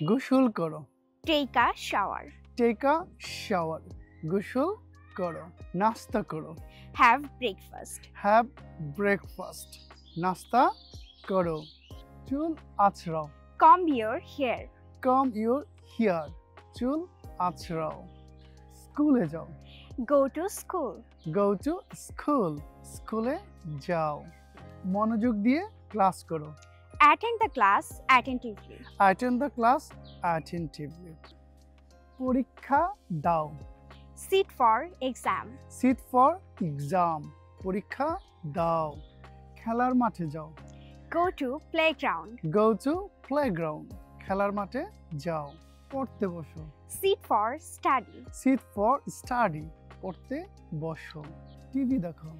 গোসল করো। Take a shower. Take a shower, গোসল করো। নাস্তা করো। Have breakfast. হ্যাভ ব্রেকফাস্ট, নাস্তা করো। চুল আঁচড়াও। Comb your hair. Com your here, চুল আঁচড়াও। স্কুলে যাও। Go to school. Go to school, স্কুলে যাও। মনোযোগ দিয়ে ক্লাস করো। Attend the class attentively. Attend the class attentively. পরীক্ষা দাও। Sit for exam. Sit for exam, পরীক্ষা দাও। খেলার মাঠে যাও। Go to playground. Go to playground, খেলার মাঠে যাও। পড়তে বসো। Sit for study. Sit for study, পড়তে বসো। টিভি দেখো।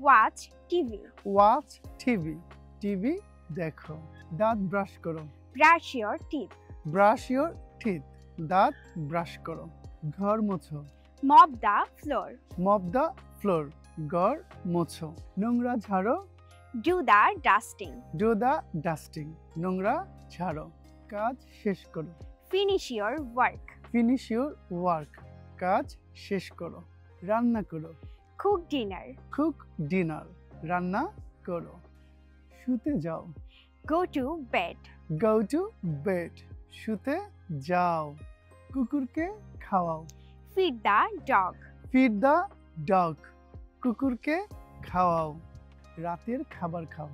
Watch TV. Watch TV, TV দেখো। দাঁত ব্রাশ করো। Brush your teeth. Brush your teeth, দাঁত ব্রাশ করো। ঘর মোছো। Mop the floor. Mop the floor, ঘর মোছো। নোংরা ঝাড়ো। Do the dusting. Do the dusting, নোংরা ঝাড়ো। কাজ শেষ করো। Finish your work. Finish your work, কাজ শেষ করো। রান্না করো। Cook dinner. কুক ডিনার, রান্না করো। শুতে যাও। Go to bed. Go to bed, শুতে যাও। কুকুরকে খাওয়াও। Feed the dog. Feed the dog, কুকুরকে খাওয়াও। রাতের খাবার খাও।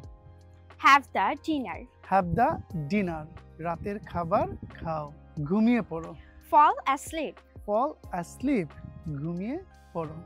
Have the dinner. Have the dinner, রাতের খাবার খাও। ঘুমিয়ে পড়ো। Fall asleep. ফল অ্যাসলিপ, ঘুমিয়ে পড়ো।